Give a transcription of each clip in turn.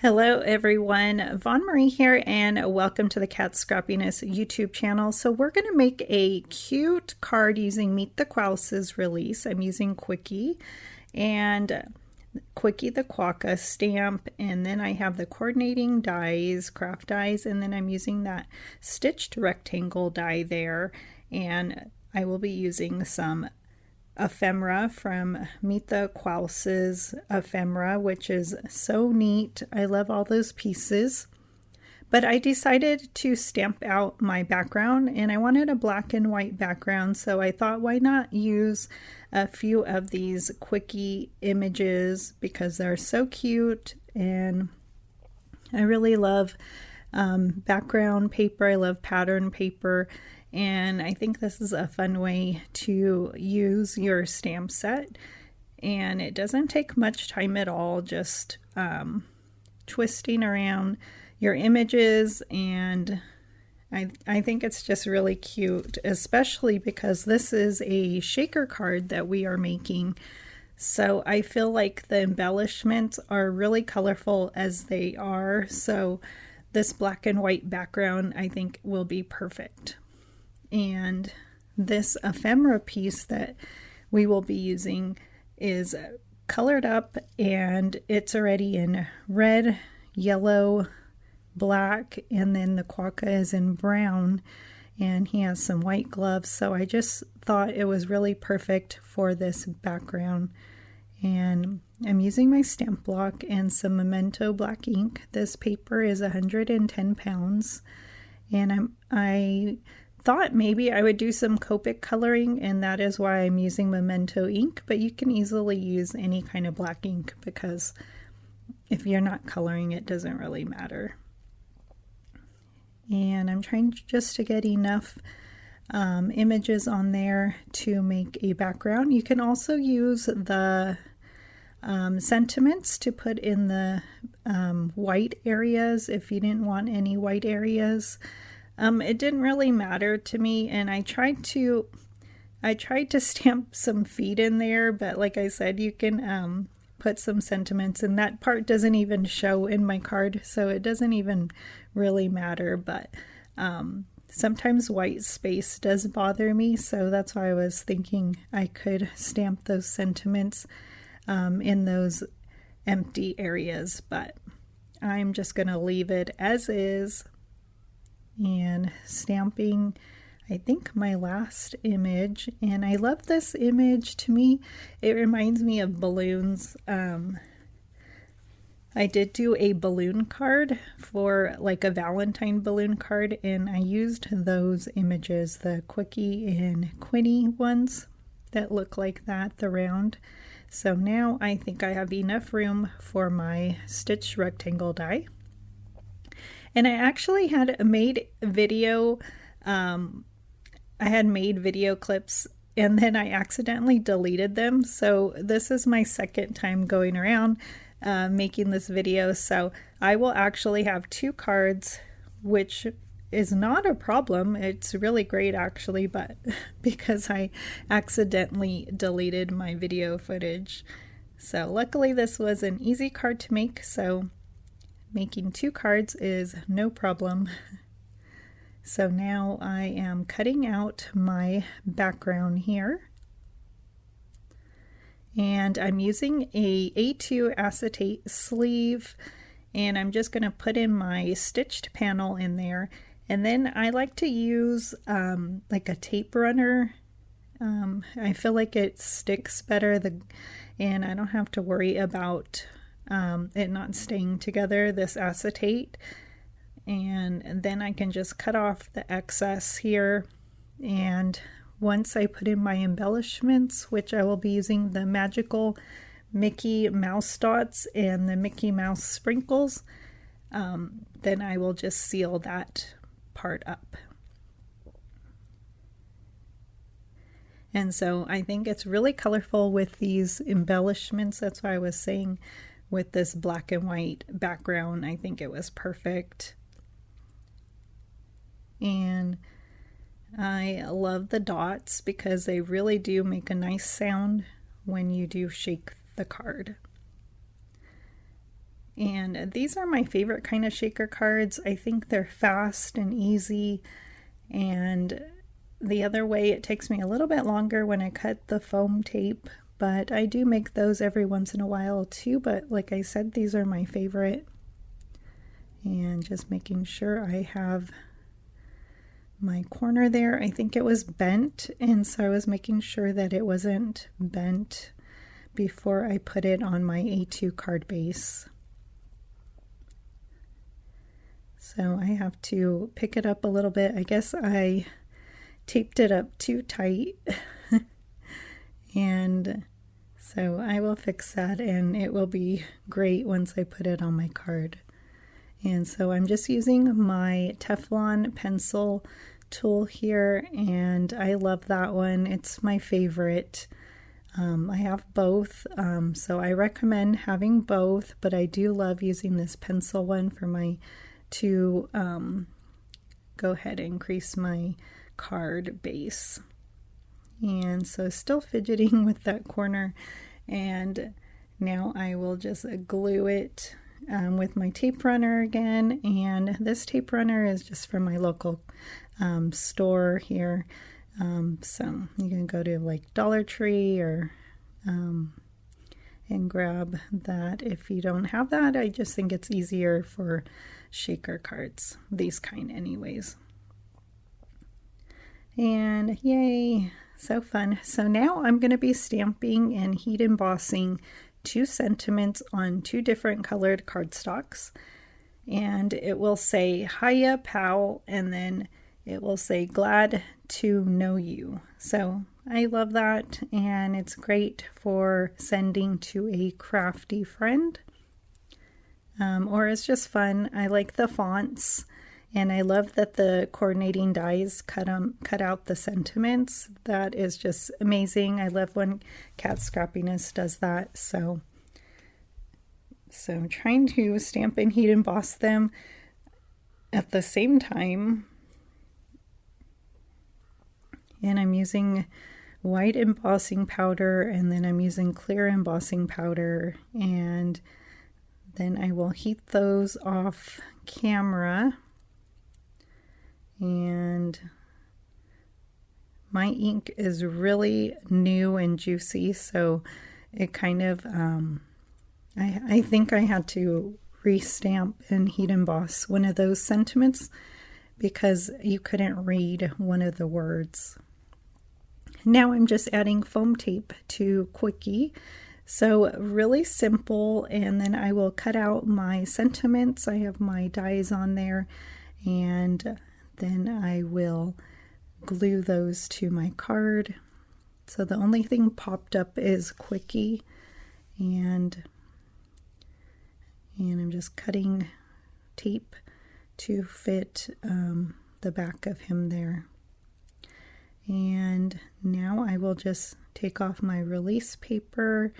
Hello everyone, Von Marie here and welcome to the Scrappiness YouTube channel. So we're going to make a cute card using Meet the Quouses release. I'm using Quickey and Quickey the Quokka stamp, and then I have the coordinating dies, craft dies, and then I'm using that stitched rectangle die there, and I will be using some ephemera from Meet the Quouses ephemera, which is so neat. I love all those pieces. But I decided to stamp out my background, and I wanted a black and white background, so I thought, why not use a few of these Quickey images because they're so cute, and I really love background paper. I love pattern paper, and I think this is a fun way to use your stamp set, and it doesn't take much time at all, just twisting around your images, and I think it's just really cute, especially because this is a shaker card that we are making. So I feel like the embellishments are really colorful as they are, so this black and white background I think will be perfect. And this ephemera piece that we will be using is colored up, and it's already in red, yellow, black, and then the quokka is in brown, and he has some white gloves, so I just thought it was really perfect for this background. And I'm using my stamp block and some Memento black ink. This paper is 110 pounds, and I thought maybe I would do some Copic coloring, and that is why I'm using Memento ink, but you can easily use any kind of black ink because if you're not coloring, it doesn't really matter. And I'm trying just to get enough images on there to make a background. You can also use the sentiments to put in the white areas if you didn't want any white areas. It didn't really matter to me, and I tried to stamp some feet in there, but like I said, you can put some sentiments, and that part doesn't even show in my card, so it doesn't even really matter. But sometimes white space does bother me, so that's why I was thinking I could stamp those sentiments in those empty areas, but I'm just going to leave it as is and stamping I think my last image. And I love this image. To me it reminds me of balloons. I did do a balloon card for like a Valentine balloon card, and I used those images, the Quickey and Quinny ones that look like that, the round. So now I think I have enough room for my stitched rectangle die. And I actually had made video, I had made video clips, and then I accidentally deleted them. So this is my second time going around making this video. So I will actually have two cards, which is not a problem. It's really great actually, but because I accidentally deleted my video footage. So luckily this was an easy card to make, so making two cards is no problem. So now I am cutting out my background here, and I'm using a A2 acetate sleeve, and I'm just going to put in my stitched panel in there. And then I like to use like a tape runner. I feel like it sticks better, and I don't have to worry about it not staying together, this acetate. And then I can just cut off the excess here, and once I put in my embellishments, which I will be using the magical Mickey Mouse dots and the Mickey Mouse sprinkles, then I will just seal that part up. And so I think it's really colorful with these embellishments. That's why I was saying with this black and white background, I think it was perfect. And I love the dots because they really do make a nice sound when you do shake the card. And these are my favorite kind of shaker cards. I think they're fast and easy, and the other way it takes me a little bit longer when I cut the foam tape, but I do make those every once in a while too. But like I said, these are my favorite. And just making sure I have my corner there. I think it was bent, and so I was making sure that it wasn't bent before I put it on my A2 card base. So I have to pick it up a little bit. I guess I taped it up too tight. And so I will fix that, and it will be great once I put it on my card. And so I'm just using my Teflon pencil tool here, and I love that one. It's my favorite. I have both, so I recommend having both, but I do love using this pencil one for my to go ahead and crease my card base. And so still fidgeting with that corner, and now I will just glue it with my tape runner again. And this tape runner is just from my local store here, so you can go to like Dollar Tree or and grab that. If you don't have that, I just think it's easier for shaker cards, these kind anyways. And yay, so fun. So now I'm going to be stamping and heat embossing 2 sentiments on 2 different colored cardstocks, and it will say Hiya Pal, and then it will say glad to know you. So I love that, and it's great for sending to a crafty friend, or it's just fun. I like the fonts, and I love that the coordinating dies cut out the sentiments. That is just amazing. I love when Scrappiness does that. So I'm trying to stamp and heat emboss them at the same time. And I'm using white embossing powder, and then I'm using clear embossing powder, and then I will heat those off camera. And my ink is really new and juicy, so it kind of I think I had to re-stamp and heat emboss one of those sentiments because you couldn't read one of the words. Now I'm just adding foam tape to Quickey. So really simple, and then I will cut out my sentiments. I have my dies on there, and then I will glue those to my card. So the only thing popped up is Quickey, and I'm just cutting tape to fit the back of him there. And now I will just take off my release paper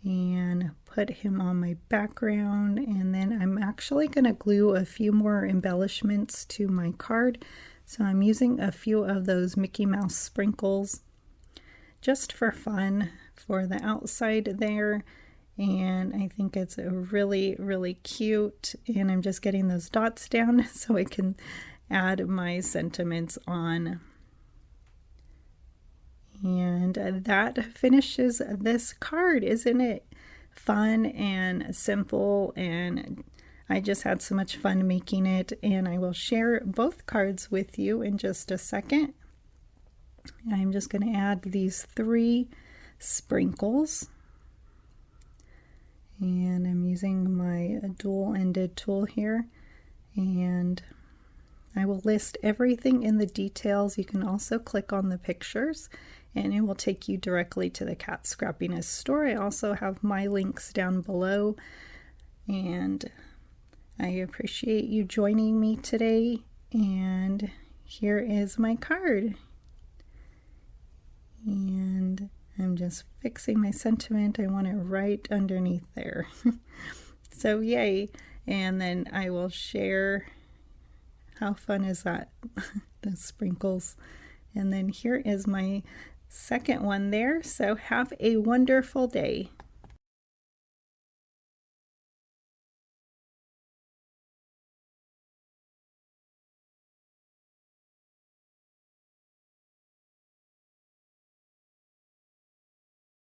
and put him on my background, and then I'm actually going to glue a few more embellishments to my card. So I'm using a few of those Mickey Mouse sprinkles just for fun for the outside there, and I think it's a really cute, and I'm just getting those dots down so I can add my sentiments on. And that finishes this card. Isn't it fun and simple? And I just had so much fun making it, and I will share both cards with you in just a second. I'm just going to add these 3 sprinkles, and I'm using my dual-ended tool here, and I will list everything in the details. You can also click on the pictures, and it will take you directly to the Scrappiness store. I also have my links down below, and I appreciate you joining me today. And here is my card, and I'm just fixing my sentiment. I want it right underneath there. So yay. And then I will share. How fun is that? The sprinkles. And then here is my second one there. So have a wonderful day.